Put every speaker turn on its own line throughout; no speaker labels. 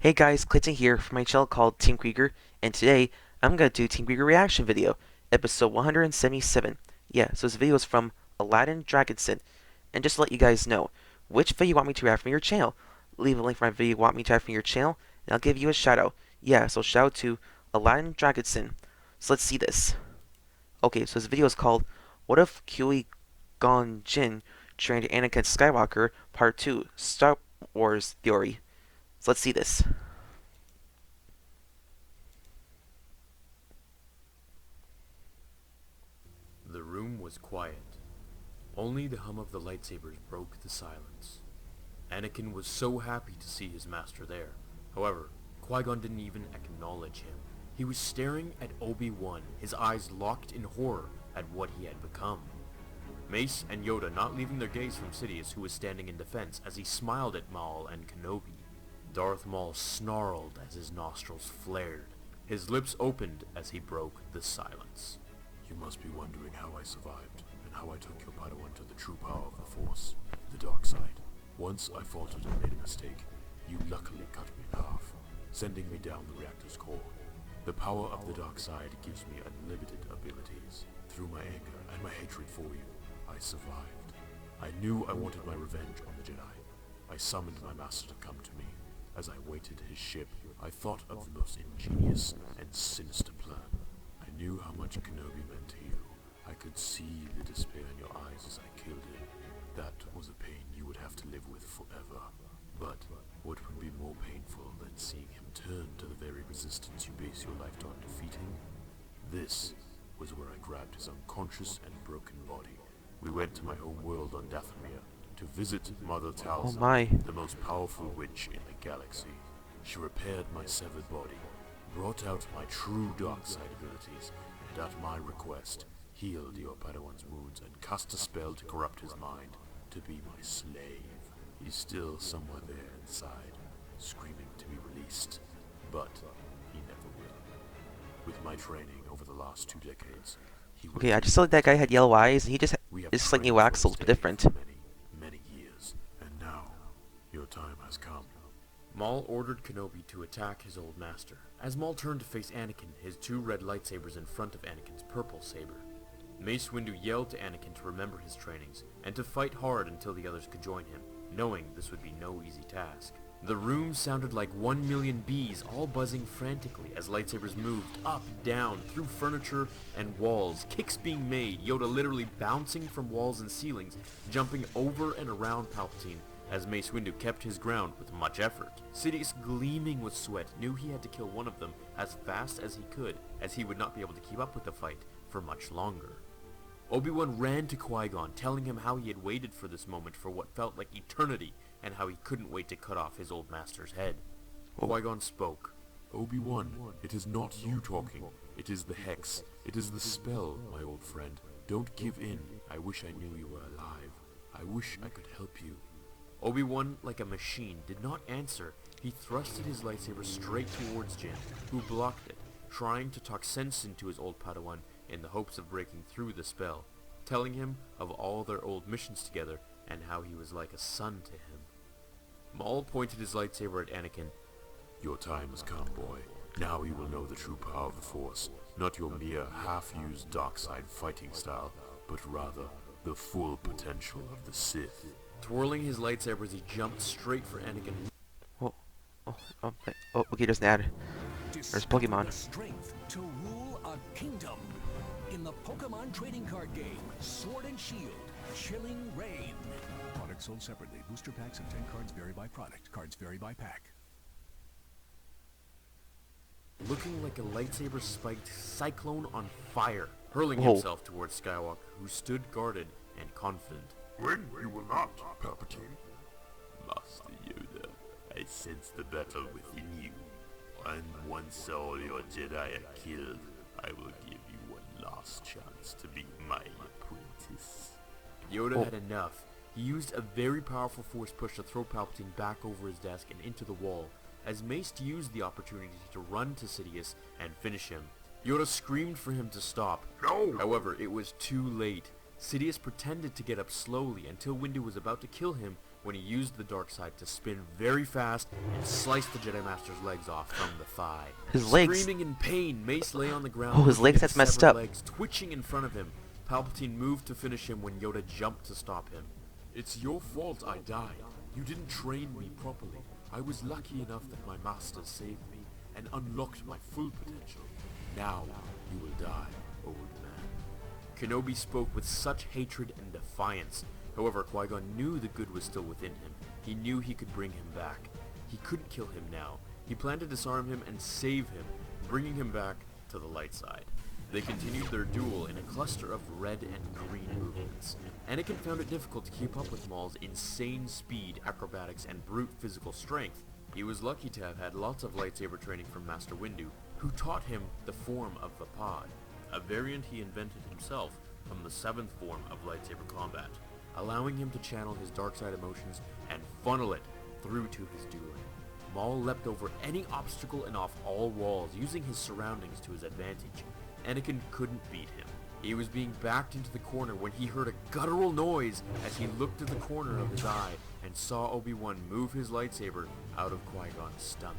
Hey guys, Clinton here from my channel called Team Krieger, and today I'm gonna do Team Krieger reaction video, episode 177. Yeah, so this video is from Aladdin Dragonson, and just to let you guys know, which video you want me to react from your channel, leave a link for my video you want me to react from your channel, and I'll give you a shout out. Yeah, so shout out to Aladdin Dragonson. So let's see this. Okay, so this video is called What If Qui-Gon Jinn Trained Anakin Skywalker Part 2 Star Wars Theory. So let's see this.
The room was quiet. Only the hum of the lightsabers broke the silence. Anakin was so happy to see his master there. However, Qui-Gon didn't even acknowledge him. He was staring at Obi-Wan, his eyes locked in horror at what he had become. Mace and Yoda not leaving their gaze from Sidious, who was standing in defense, as he smiled at Maul and Kenobi. Darth Maul snarled as his nostrils flared. His lips opened as he broke the silence.
You must be wondering how I survived, and how I took your Padawan to the true power of the Force, the dark side. Once I faltered and made a mistake, you luckily cut me in half, sending me down the reactor's core. The power of the dark side gives me unlimited abilities. Through my anger and my hatred for you, I survived. I knew I wanted my revenge on the Jedi. I summoned my master to come to me. As I waited his ship, I thought of the most ingenious and sinister plan. I knew how much Kenobi meant to you. I could see the despair in your eyes as I killed him. That was a pain you would have to live with forever. But what would be more painful than seeing him turn to the very resistance you base your life on defeating? This was where I grabbed his unconscious and broken body. We went to my home world on Dathomir to visit Mother
Oh
Talzin,
my.
the most powerful witch in the galaxy. She repaired my severed body, brought out my true dark side abilities, and at my request, healed your Padawan's wounds and cast a spell to corrupt his mind to be my slave. He's still somewhere there inside, screaming to be released, but he never will. With my training over the last 2 decades, he will
Okay, I just saw that guy had yellow eyes, and he just
we have
is just like
trained
new
for
Axel,
this
but
day
different.
for many, many years, and now your time has come.
Maul ordered Kenobi to attack his old master. As Maul turned to face Anakin, his 2 red lightsabers in front of Anakin's purple saber. Mace Windu yelled to Anakin to remember his trainings, and to fight hard until the others could join him, knowing this would be no easy task. The room sounded like 1,000,000 bees, all buzzing frantically as lightsabers moved up, down, through furniture and walls, kicks being made, Yoda literally bouncing from walls and ceilings, jumping over and around Palpatine, as Mace Windu kept his ground with much effort. Sidious, gleaming with sweat, knew he had to kill one of them as fast as he could, as he would not be able to keep up with the fight for much longer. Obi-Wan ran to Qui-Gon, telling him how he had waited for this moment for what felt like eternity, and how he couldn't wait to cut off his old master's head. Qui-Gon spoke.
Obi-Wan, it is not you talking. It is the Hex. It is the spell, my old friend. Don't give in. I wish I knew you were alive. I wish I could help you.
Obi-Wan, like a machine, did not answer. He thrusted his lightsaber straight towards Jin, who blocked it, trying to talk sense into his old Padawan in the hopes of breaking through the spell, telling him of all their old missions together and how he was like a son to him. Maul pointed his lightsaber at Anakin.
Your time has come, boy. Now you will know the true power of the Force. Not your mere half-used dark side fighting style, but rather the full potential of the Sith.
Twirling his lightsaber as he jumped straight for Anakin.
Okay, there's an ad. There's Pokemon.
The strength to rule a kingdom. In the Pokemon trading card game, Sword and Shield, Chilling Reign. Products sold separately. Booster packs of 10 cards vary by product. Cards vary by pack.
Looking like a lightsaber-spiked cyclone on fire, hurling
Whoa.
himself towards Skywalker, who stood guarded and confident.
When you will not, Palpatine. Master Yoda, I sense the battle within you. And once all your Jedi are killed, I will give you one last chance to be my apprentice.
Yoda had enough. He used a very powerful force push to throw Palpatine back over his desk and into the wall, as Mace used the opportunity to run to Sidious and finish him. Yoda screamed for him to stop.
No!
However, it was too late. Sidious pretended to get up slowly until Windu was about to kill him when he used the dark side to spin very fast and slice the Jedi Master's legs off from the thigh.
His legs.
Screaming in pain, Mace lay on the ground.
Oh, his
looking
legs,
at
that's
his
messed
severed
up.
legs twitching in front of him. Palpatine moved to finish him when Yoda jumped to stop him.
It's your fault I died. You didn't train me properly. I was lucky enough that my master saved me and unlocked my full potential. Now you will die, old man.
Kenobi spoke with such hatred and defiance. However, Qui-Gon knew the good was still within him. He knew he could bring him back. He couldn't kill him now. He planned to disarm him and save him, bringing him back to the light side. They continued their duel in a cluster of red and green movements. Anakin found it difficult to keep up with Maul's insane speed, acrobatics, and brute physical strength. He was lucky to have had lots of lightsaber training from Master Windu, who taught him the form of the pod, a variant he invented himself from the 7th form of lightsaber combat, allowing him to channel his dark side emotions and funnel it through to his dueling. Maul leapt over any obstacle and off all walls, using his surroundings to his advantage. Anakin couldn't beat him. He was being backed into the corner when he heard a guttural noise as he looked at the corner of his eye and saw Obi-Wan move his lightsaber out of Qui-Gon's stomach.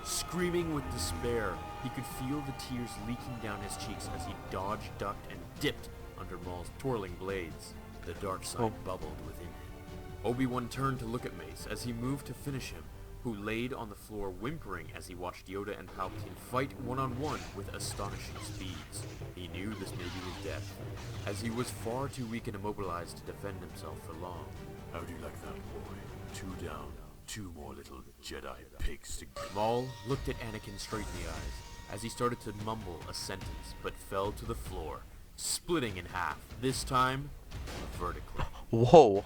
Screaming with despair, he could feel the tears leaking down his cheeks as he dodged, ducked, and dipped under Maul's twirling blades. The dark side bubbled within him. Obi-Wan turned to look at Mace as he moved to finish him, who laid on the floor whimpering as he watched Yoda and Palpatine fight one-on-one with astonishing speeds. He knew this may be his death, as he was far too weak and immobilized to defend himself for long.
How do you like that, boy? 2 down, 2 more little Jedi pigs to...
Maul looked at Anakin straight in the eyes as he started to mumble a sentence, but fell to the floor, splitting in half, this time vertically.
Whoa.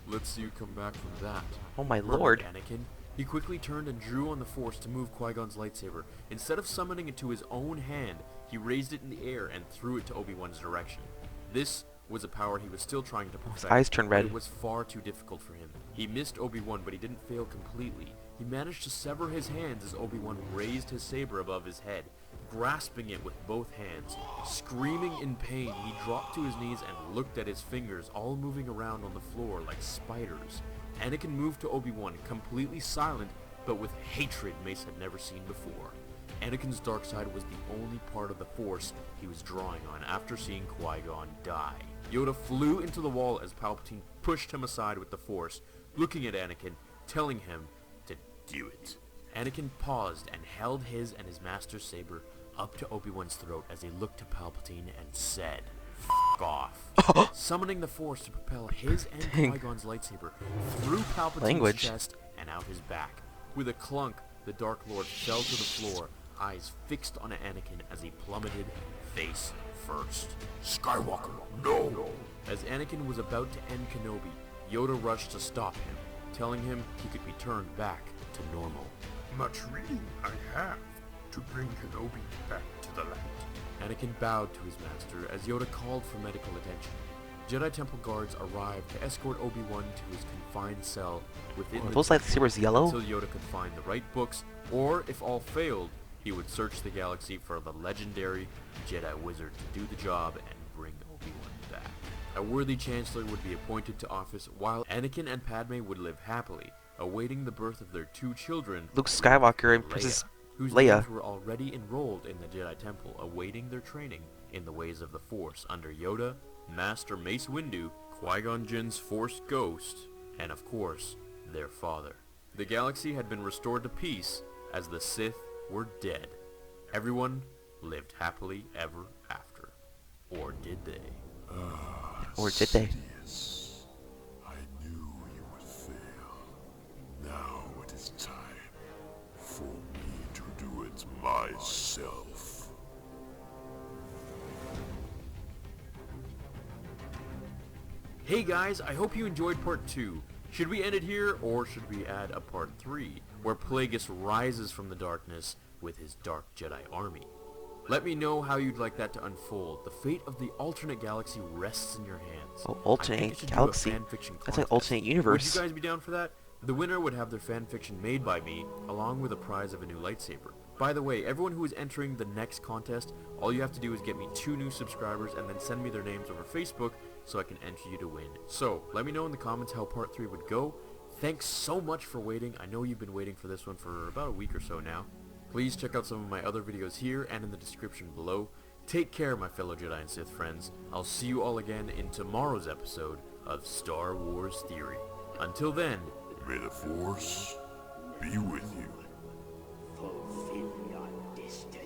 Let's see you come back from that.
Oh my
murmured
lord.
Anakin. He quickly turned and drew on the Force to move Qui-Gon's lightsaber. Instead of summoning it to his own hand, he raised it in the air and threw it to Obi-Wan's direction. This was a power he was still trying to perfect.
His eyes turned
but
red.
It was far too difficult for him. He missed Obi-Wan, but he didn't fail completely. He managed to sever his hands as Obi-Wan raised his saber above his head, grasping it with both hands. Screaming in pain, he dropped to his knees and looked at his fingers, all moving around on the floor like spiders. Anakin moved to Obi-Wan, completely silent, but with hatred Mace had never seen before. Anakin's dark side was the only part of the Force he was drawing on after seeing Qui-Gon die. Yoda flew into the wall as Palpatine pushed him aside with the Force, looking at Anakin, telling him to do it. Anakin paused and held his and his master's saber up to Obi-Wan's throat as he looked to Palpatine and said, "F*** off." Summoning the Force to propel his and
Dang.
Qui-Gon's lightsaber through Palpatine's
Language.
chest and out his back. With a clunk, the Dark Lord fell to the floor, eyes fixed on Anakin as he plummeted face first.
Skywalker, no!
As Anakin was about to end Kenobi, Yoda rushed to stop him, telling him he could be turned back to normal.
Much reading I have to bring Kenobi back to the light.
Anakin bowed to his master as Yoda called for medical attention. Jedi Temple guards arrived to escort Obi-Wan to his confined cell within
Are
the
those lightsabers yellow?
until Yoda could find the right books, or if all failed, he would search the galaxy for the legendary Jedi Wizard to do the job and bring Obi-Wan back. A worthy Chancellor would be appointed to office while Anakin and Padme would live happily, awaiting the birth of their 2 children,
Luke Skywalker and
Leia,
Princess
whose
Leia.
names were already enrolled in the Jedi Temple, awaiting their training in the ways of the Force under Yoda, Master Mace Windu, Qui-Gon Jinn's Force Ghost, and of course, their father. The galaxy had been restored to peace as the Sith were dead. Everyone lived happily ever after. Or did they?
Or did they?
Yes, I knew you would fail. Now it is time for me to do it myself.
Hey guys, I hope you enjoyed part 2. Should we end it here, or should we add a part 3, where Plagueis rises from the darkness with his dark Jedi army? Let me know how you'd like that to unfold. The fate of the alternate galaxy rests in your hands.
Oh,
I think I
alternate
should do a
galaxy?
fanfiction
That's like
contest.
alternate universe.
Would you guys be down for that? The winner would have their fanfiction made by me, along with a prize of a new lightsaber. By the way, everyone who is entering the next contest, all you have to do is get me 2 new subscribers and then send me their names over Facebook, so I can enter you to win. So, let me know in the comments how part 3 would go. Thanks so much for waiting. I know you've been waiting for this one for about a week or so now. Please check out some of my other videos here and in the description below. Take care, my fellow Jedi and Sith friends. I'll see you all again in tomorrow's episode of Star Wars Theory. Until then,
May the Force be with you.
Fulfill your destiny.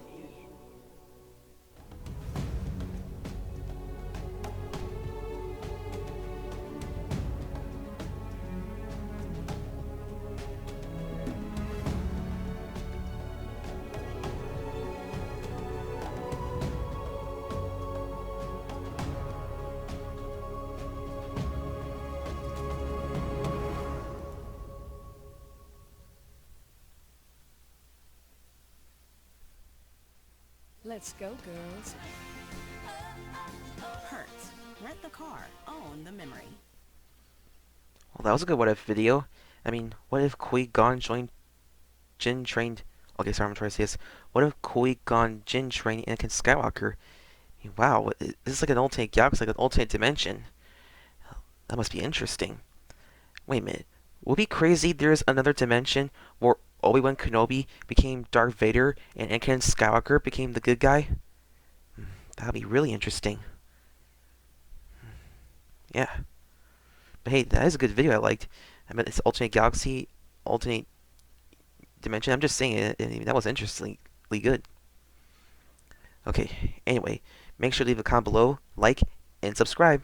Let's go, girls.
Hertz. Rent the car. Own the memory.
Well, that was a good what if video. I mean, what if Qui-Gon joined Jin trained... Okay, sorry, I'm trying to say this. What if Qui-Gon Jinn trained Anakin Skywalker? I mean, wow, this is like an alternate galaxy, like an alternate dimension. That must be interesting. Wait a minute. Would it be crazy there's another dimension where Obi-Wan Kenobi became Darth Vader and Anakin Skywalker became the good guy? That would be really interesting. Yeah. But hey, that is a good video I liked. I mean, it's alternate galaxy, alternate dimension. I'm just saying it. That was interestingly good. Okay, anyway, make sure to leave a comment below, like, and subscribe.